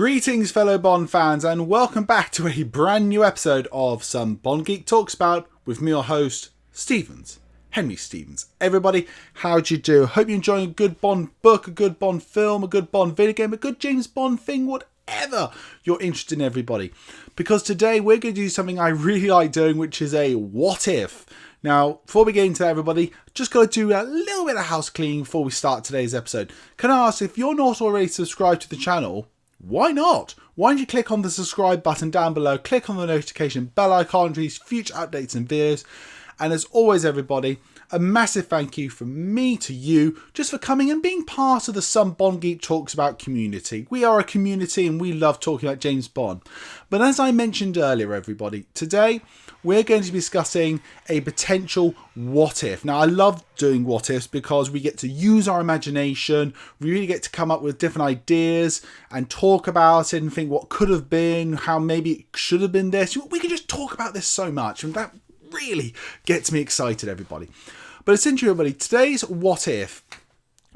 Greetings fellow Bond fans and welcome back to a brand new episode of Some Bond Geek Talks About with me, your host, Stephens. Henry Stephens. Everybody, how'd you do? Hope you're enjoying a good Bond book, a good Bond film, a good Bond video game, a good James Bond thing, whatever you're interested in, everybody. Because today we're going to do something I really like doing, which is a what if. Now, before we get into that, everybody, just got to do a little bit of house cleaning before we start today's episode. Can I ask, if you're not already subscribed to the channel, why not? Why don't you click on the subscribe button down below, click on the notification bell icon for these future updates and videos. And as always, everybody, a massive thank you from me to you just for coming and being part of the Some Bond Geek Talks About community. We are a community and we love talking about James Bond. But as I mentioned earlier, everybody, today we're going to be discussing a potential what if. Now, I love doing what ifs because we get to use our imagination. We really get to come up with different ideas and talk about it and think what could have been, how maybe it should have been this. We can just talk about this so much, and that really gets me excited, everybody. But essentially, everybody, today's what if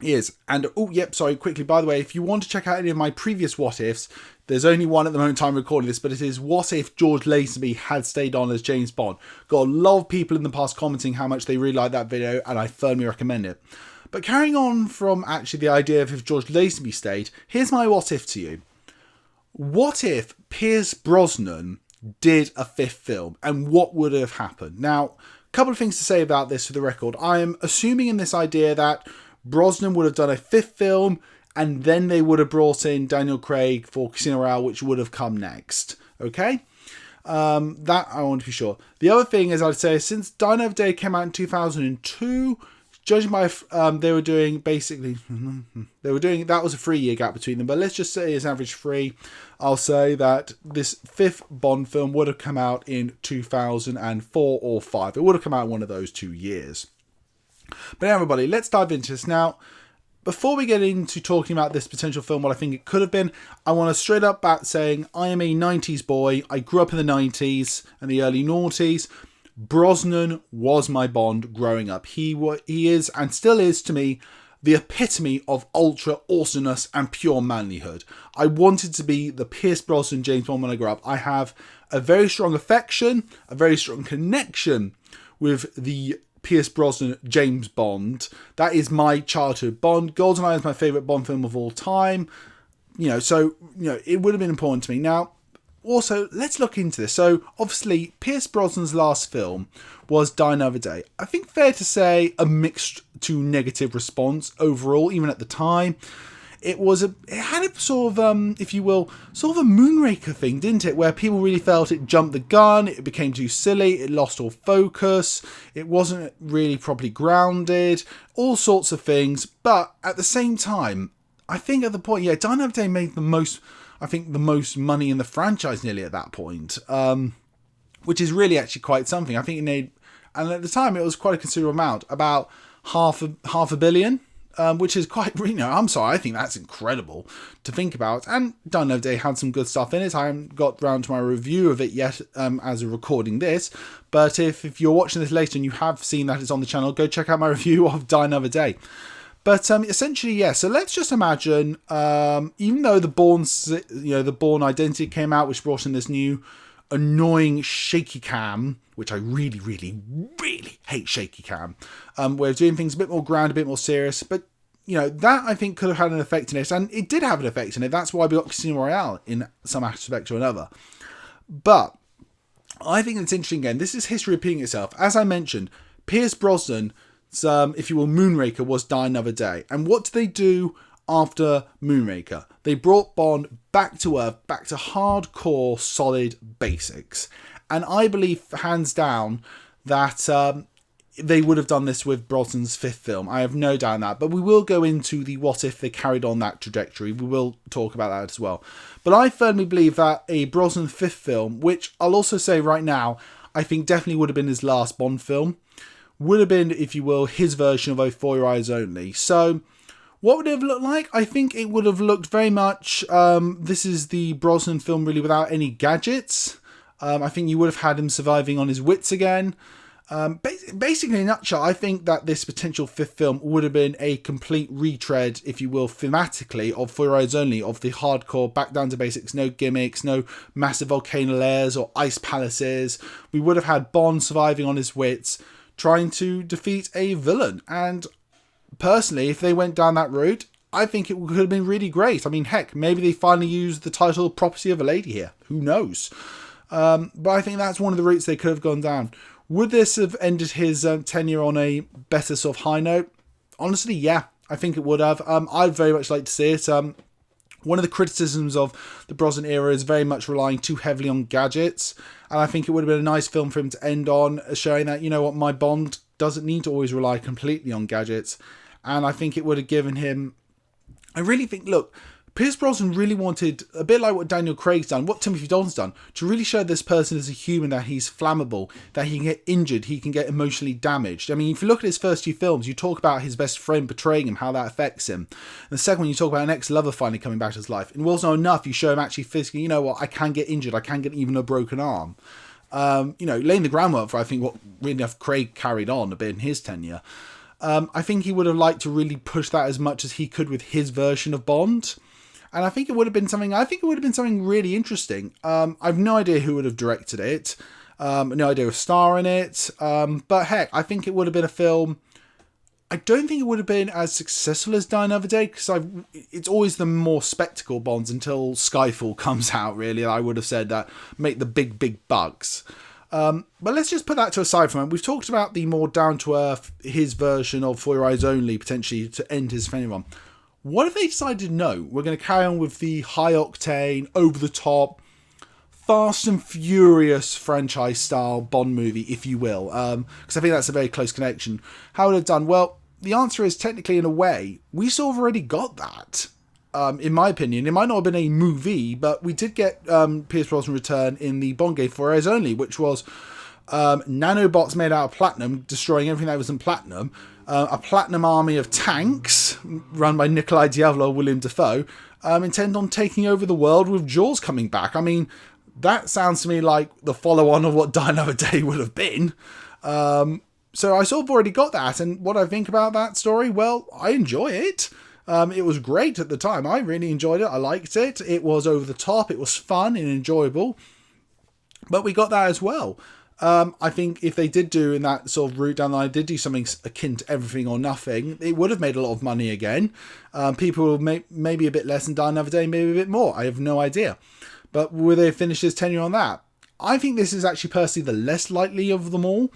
is, and quickly, by the way, if you want to check out any of my previous what ifs, there's only one at the moment I'm recording this, but it is what if George Lazenby had stayed on as James Bond. Got a lot of people in the past commenting how much they really like that video, and I firmly recommend it. But carrying on from actually the idea of if George Lazenby stayed, here's my what if to you. What if Pierce Brosnan did a fifth film, and what would have happened? Now, a couple of things to say about this for the record. I am assuming in this idea that Brosnan would have done a fifth film, and then they would have brought in Daniel Craig for Casino Royale, which would have come next. Okay? That I want to be sure. The other thing is, I'd say, since Die Another Day came out in 2002, judging by that was a 3-year gap between them, but let's just say it's average 3. I'll say that this fifth Bond film would have come out in 2004 or 5. It would have come out in one of those 2 years. But everybody, let's dive into this now. Before we get into talking about this potential film, what I think it could have been, I want to straight up back saying I am a 90s boy. I grew up in the 90s and the early noughties. Brosnan was my Bond growing up. He is and still is to me the epitome of ultra awesomeness and pure manlyhood. I wanted to be the Pierce Brosnan James Bond when I grew up. I have a very strong affection, a very strong connection with the Pierce Brosnan James Bond. That is my childhood Bond. Goldeneye is my favourite Bond film of all time. It would have been important to me. Now, also, let's look into this. So, obviously, Pierce Brosnan's last film was Die Another Day. I think fair to say a mixed to negative response overall, even at the time. It had a sort of, if you will, sort of a Moonraker thing, didn't it? Where people really felt it jumped the gun, it became too silly, it lost all focus, it wasn't really properly grounded, all sorts of things. But at the same time, I think at the point, Die Another Day made the most money in the franchise nearly at that point, which is really actually quite something. I think it made, and at the time it was quite a considerable amount, about half a billion. Which is quite, I think that's incredible to think about. And Die Another Day had some good stuff in it. I haven't got round to my review of it yet as of recording this. But if you're watching this later and you have seen that it's on the channel, go check out my review of Die Another Day. But essentially, yeah. So let's just imagine, even though the Bourne Identity came out, which brought in this new annoying shaky cam, which I really, really, really hate shaky cam, way of doing things a bit more grounded, a bit more serious. But, that I think could have had an effect in it, and it did have an effect in it. That's why we got Casino Royale in some aspect or another. But I think it's interesting, again, this is history repeating itself. As I mentioned, Pierce Brosnan, if you will, Moonraker was Die Another Day. And what did they do after Moonraker? They brought Bond back to earth, back to hardcore, solid basics. And I believe, hands down, that they would have done this with Brosnan's fifth film. I have no doubt in that. But we will go into the what if they carried on that trajectory. We will talk about that as well. But I firmly believe that a Brosnan fifth film, which I'll also say right now, I think definitely would have been his last Bond film, would have been, if you will, his version of Oh For Your Eyes Only. So, what would it have looked like? I think it would have looked very much, this is the Brosnan film really without any gadgets. I think you would have had him surviving on his wits again. Basically, in a nutshell, I think that this potential fifth film would have been a complete retread, if you will, thematically, of For Your Eyes Only, of the hardcore, back down to basics, no gimmicks, no massive volcano layers or ice palaces. We would have had Bond surviving on his wits, trying to defeat a villain. And personally, if they went down that route, I think it could have been really great. I mean, heck, maybe they finally used the title Property of a Lady here. Who knows? But I think that's one of the routes they could have gone down. Would this have ended his tenure on a better sort of high note? Honestly, yeah, I think it would have. I'd very much like to see it. One of the criticisms of the Brosnan era is very much relying too heavily on gadgets. And I think it would have been a nice film for him to end on, showing that, you know what, my Bond doesn't need to always rely completely on gadgets. And I think it would have given him... I really think, look, Pierce Brosnan really wanted, a bit like what Daniel Craig's done, what Timothy Dalton's done, to really show this person as a human, that he's flammable, that he can get injured, he can get emotionally damaged. I mean, if you look at his first few films, you talk about his best friend betraying him, how that affects him. And the second one, you talk about an ex-lover finally coming back to his life. And Will's Not Enough, you show him actually physically, you know what, I can get injured, I can get even a broken arm. Laying the groundwork for, I think, what really enough Craig carried on a bit in his tenure. I think he would have liked to really push that as much as he could with his version of Bond. And I think it would have been something really interesting. I've no idea who would have directed it. No idea of star in it. But heck, I think it would have been a film. I don't think it would have been as successful as Die Another Day, because it's always the more spectacle Bonds until Skyfall comes out, really. I would have said that make the big bucks. But let's just put that to a side for a moment. We've talked about the more down-to-earth, his version of For Your Eyes Only, potentially to end his tenure on. What if they decided, no, we're going to carry on with the high-octane, over-the-top, Fast and Furious franchise-style Bond movie, if you will? Because I think that's a very close connection. How would it have done? Well, the answer is technically, in a way, we sort of already got that. In my opinion, it might not have been a movie, but we did get Pierce Brosnan return in the Bond game For Your Eyes Only, which was nanobots made out of platinum, destroying everything that was in platinum, a platinum army of tanks, run by Nikolai Diavolo, William Dafoe, intend on taking over the world with Jaws coming back. I mean, that sounds to me like the follow-on of what Die Another Day would have been. So I sort of already got that, and what I think about that story, well, I enjoy it. It was great at the time. I really enjoyed it. I liked it. It was over the top. It was fun and enjoyable. But we got that as well. I think if they did do in that sort of route down the line, did do something akin to Everything or Nothing, it would have made a lot of money again. People will maybe a bit less and Die Another Day, maybe a bit more. I have no idea. But will they finish his tenure on that? I think this is actually personally the less likely of them all,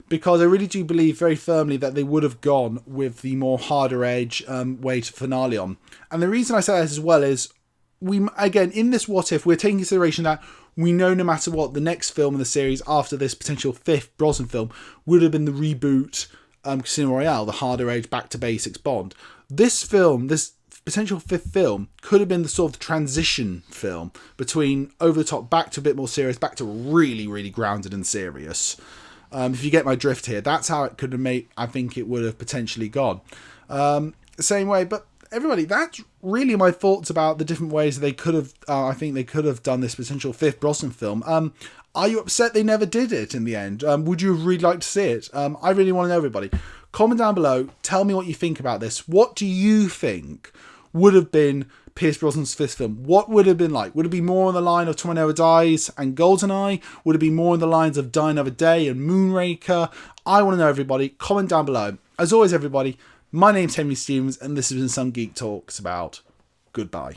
because I really do believe very firmly that they would have gone with the more harder edge way to finale on. And the reason I say that as well is, again, in this what if, we're taking consideration that we know no matter what, the next film in the series after this potential fifth Brosnan film would have been the reboot Casino Royale, the harder edge, back to basics Bond. This film, this potential fifth film, could have been the sort of transition film between over the top, back to a bit more serious, back to really, really grounded and serious. If you get my drift here, that's how it could have made, I think it would have potentially gone. Same way, but everybody, that's really my thoughts about the different ways they could have, I think they could have done this potential fifth Brosnan film. Are you upset they never did it in the end? Would you have really liked to see it? I really want to know, everybody. Comment down below, tell me what you think about this. What do you think would have been Pierce Brosnan's fifth film? What would it have been like? Would it be more on the line of Tomorrow Never Dies and Goldeneye? Would it be more on the lines of Die Another Day and Moonraker? I want to know, everybody. Comment down below. As always, everybody, my name's Henry Stephens, and this has been Some Geek Talks about. Goodbye.